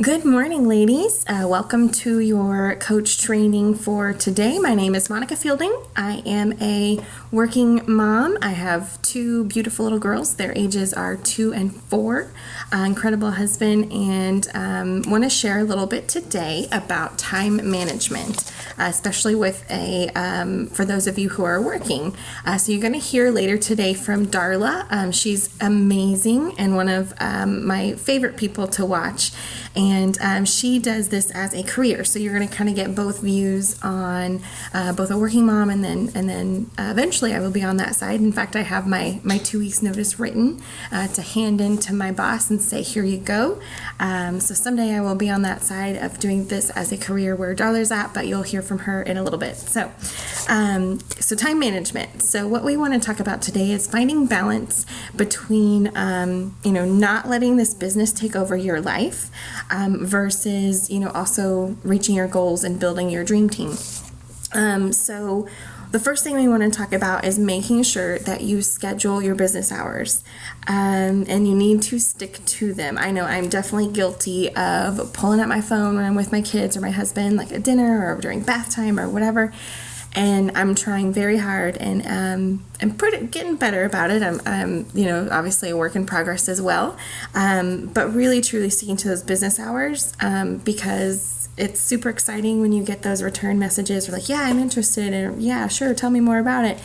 Good morning, ladies. Welcome to your coach training for today. My name is Monica Fielding. I am a working mom. I have two beautiful little girls. Their ages are 2 and 4. Incredible husband, and want to share a little bit today about time management, especially with for those of you who are working. So you're going to hear later today from Darla. She's amazing and one of my favorite people to watch. And she does this as a career, so you're going to kind of get both views on both a working mom, and then eventually I will be on that side. In fact, I have my 2 weeks notice written to hand in to my boss and say, here you go. So someday I will be on that side of doing this as a career where Darla's at, but you'll hear from her in a little bit. So time management. So what we want to talk about today is finding balance between not letting this business take over your life, versus also reaching your goals and building your dream team. So the first thing we want to talk about is making sure that you schedule your business hours, and you need to stick to them. I know I'm definitely guilty of pulling out my phone when I'm with my kids or my husband, like at dinner or during bath time or whatever. And I'm trying very hard, and I'm getting better about it. I'm obviously a work in progress as well, but really truly sticking to those business hours, because it's super exciting when you get those return messages or like, yeah, I'm interested, and yeah, sure, tell me more about it.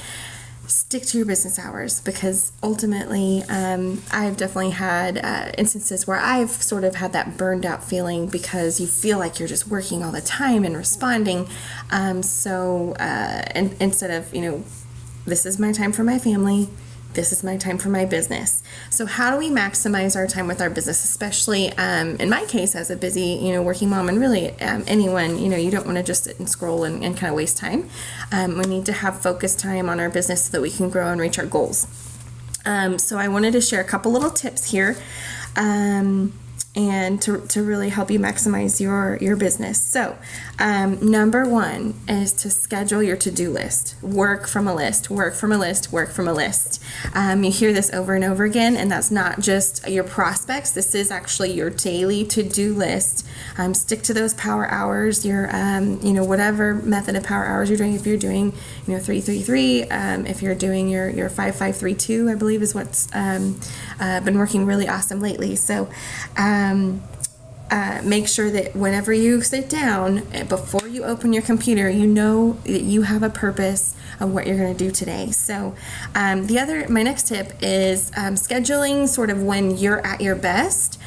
Stick to your business hours, because ultimately I've definitely had instances where I've sort of had that burned out feeling because you feel like you're just working all the time and responding. And instead of, this is my time for my family, this is my time for my business. So how do we maximize our time with our business, especially in my case as a busy, working mom, and really anyone, you don't want to just sit and scroll and kind of waste time. We need to have focused time on our business so that we can grow and reach our goals. So I wanted to share a couple little tips here, and to really help you maximize your business. So number one is to schedule your to-do list. Work from a list, work from a list, work from a list. You hear this over and over again, and that's not just your prospects. This is actually your daily to-do list. Stick to those power hours, your whatever method of power hours you're doing. If you're doing 3-3-3, if you're doing your 5-5-3-2, I believe is what's been working really awesome lately. So make sure that whenever you sit down, before you open your computer, you know that you have a purpose of what you're going to do today. So my next tip is scheduling sort of when you're at your best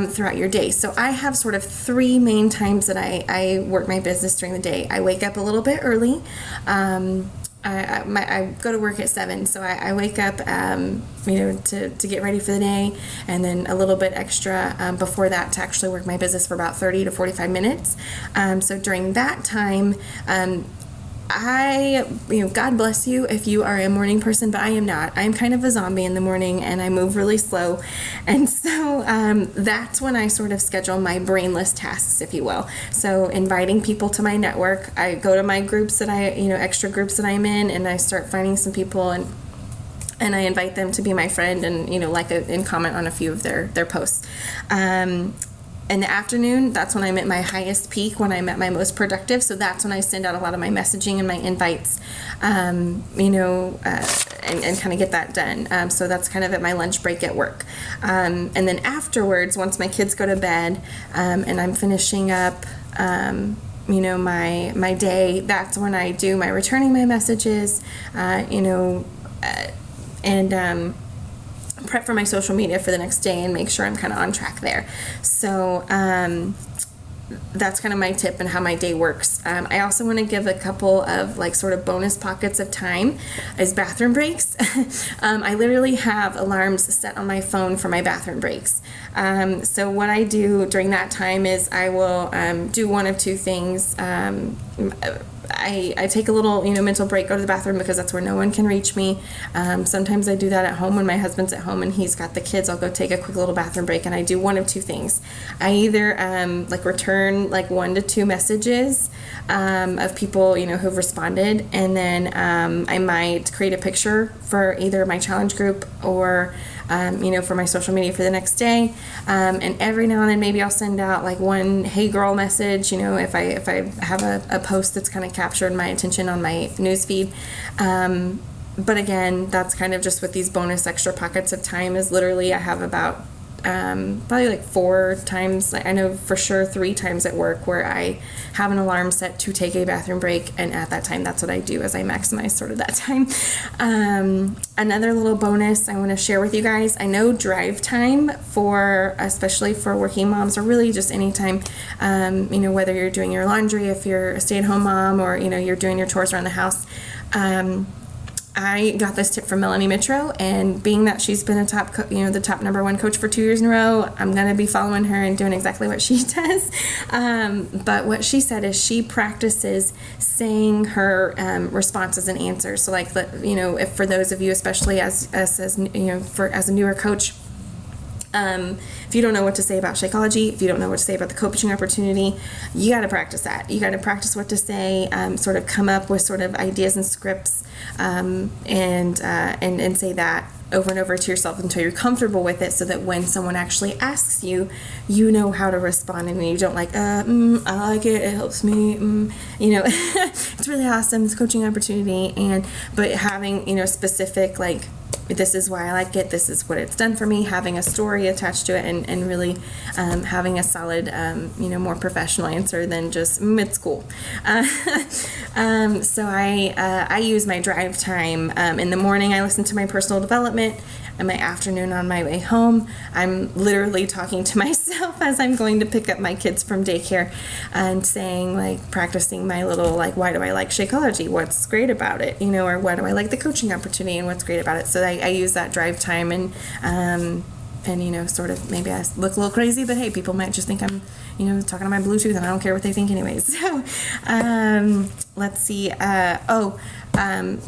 throughout your day. So I have sort of 3 main times that I work my business during the day. I wake up a little bit early. I go to work at 7, so I wake up, to get ready for the day, and then a little bit extra before that to actually work my business for about 30 to 45 minutes. So during that time, God bless you if you are a morning person, but I am not. I'm kind of a zombie in the morning, and I move really slow. And so that's when I sort of schedule my brainless tasks, if you will. So inviting people to my network, I go to my groups that extra groups that I'm in, and I start finding some people, and I invite them to be my friend, and and comment on a few of their posts. In the afternoon, that's when I'm at my highest peak, when I'm at my most productive. So that's when I send out a lot of my messaging and my invites, and kind of get that done. So that's kind of at my lunch break at work. And then afterwards, once my kids go to bed, and I'm finishing up, my day, that's when I do my returning my messages, prep for my social media for the next day and make sure I'm kind of on track there. So that's kind of my tip and how my day works. I also want to give a couple of sort of bonus pockets of time as bathroom breaks. I literally have alarms set on my phone for my bathroom breaks. So what I do during that time is I will do one of two things. I take a little, mental break, go to the bathroom because that's where no one can reach me. Sometimes I do that at home when my husband's at home and he's got the kids. I'll go take a quick little bathroom break, and I do one of two things. I either return 1 to 2 messages of people, who've responded, and then I might create a picture for either my challenge group or for my social media for the next day. And every now and then maybe I'll send out like one "Hey girl" message, if I have a post that's kind of captured my attention on my newsfeed. But again, that's kind of just with these bonus extra pockets of time is literally I have about probably like 4 times, I know for sure 3 times at work where I have an alarm set to take a bathroom break, and at that time that's what I do as I maximize sort of that time. Another little bonus I want to share with you guys, I know drive time especially for working moms, or really just anytime, whether you're doing your laundry, if you're a stay-at-home mom, or you're doing your chores around the house. I got this tip from Melanie Mitro, and being that she's been the top #1 coach for 2 years in a row, I'm going to be following her and doing exactly what she does. But what she said is she practices saying her responses and answers. So like, if for those of you, especially as a newer coach, if you don't know what to say about Shakeology, if you don't know what to say about the coaching opportunity, you got to practice that. You got to practice what to say, sort of come up with sort of ideas and scripts, and say that over and over to yourself until you're comfortable with it, so that when someone actually asks you, you know how to respond, and you don't like, I like it helps me, it's really awesome, this coaching opportunity, but having, specific, like, this is why I like it, this is what it's done for me, having a story attached to it, and really having a solid, more professional answer than just, it's cool. So I use my drive time. In the morning, I listen to my personal development. In my afternoon on my way home, I'm literally talking to myself as I'm going to pick up my kids from daycare and saying, like, practicing my little, like, why do I like Shakeology? What's great about it? Or why do I like the coaching opportunity and what's great about it? So I use that drive time and sort of, maybe I look a little crazy, but hey, people might just think I'm, talking on my Bluetooth, and I don't care what they think anyways. So, let's see.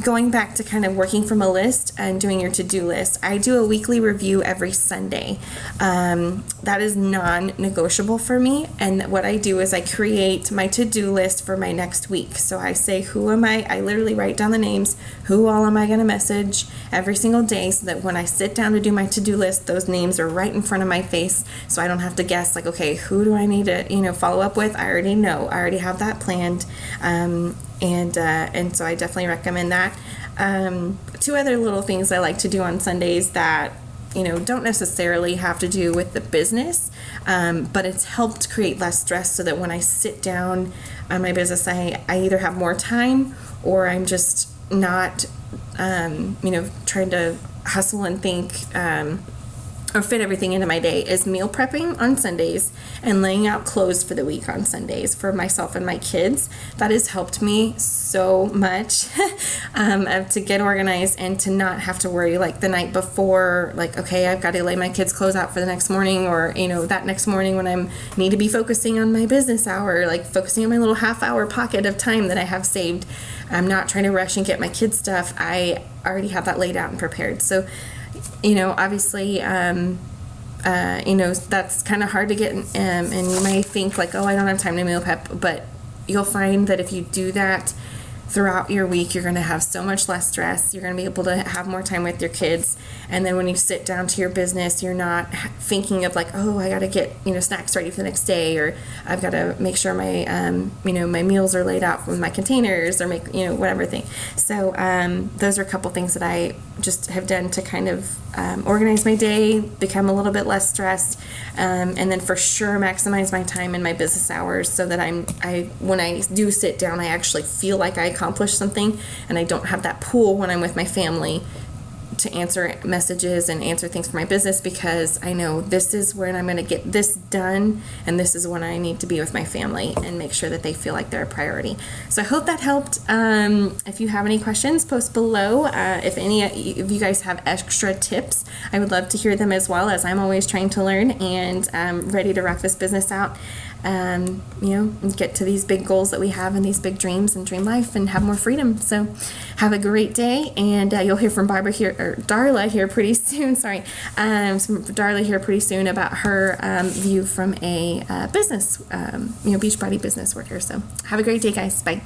Going back to kind of working from a list and doing your to-do list, I do a weekly review every Sunday. That is non-negotiable for me. And what I do is I create my to-do list for my next week. So I say, I literally write down the names, who all am I going to message every single day, so that when I sit down to do my to-do list, those names are right in front of my face. So I don't have to guess, like, okay, who do I need to, follow up with? I already know. I already have that planned. And so I definitely recommend that. 2 other little things I like to do on Sundays that, don't necessarily have to do with the business, but it's helped create less stress, so that when I sit down on my business, I either have more time, or I'm just not, trying to hustle and think, or fit everything into my day, is meal prepping on Sundays and laying out clothes for the week on Sundays for myself and my kids. That has helped me so much to get organized and to not have to worry, like, the night before, like, okay, I've got to lay my kids' clothes out for the next morning, or, that next morning when I need to be focusing on my business hour, like focusing on my little half-hour pocket of time that I have saved. I'm not trying to rush and get my kids' stuff. I already have that laid out and prepared. So, obviously, that's kind of hard to get, and you may think like, oh, I don't have time to meal prep, but you'll find that if you do that throughout your week, you're going to have so much less stress. You're going to be able to have more time with your kids. And then when you sit down to your business, you're not thinking of like, oh, I got to get, snacks ready for the next day, or I've got to make sure my, my meals are laid out from my containers, or make, whatever thing. So those are a couple things that I just have done to kind of organize my day, become a little bit less stressed, and then for sure maximize my time in my business hours, so that when I do sit down, I actually feel like I accomplished something, and I don't have that pull when I'm with my family to answer messages and answer things for my business, because I know this is when I'm going to get this done, and this is when I need to be with my family and make sure that they feel like they're a priority. So I hope that helped. If you have any questions, post below. If you guys have extra tips, I would love to hear them as well, as I'm always trying to learn and ready to rock this business out. Get to these big goals that we have, and these big dreams, and dream life, and have more freedom. So have a great day, and you'll hear from Darla here pretty soon. Sorry. Darla here pretty soon about her view from a business, Beachbody business worker. So have a great day, guys. Bye.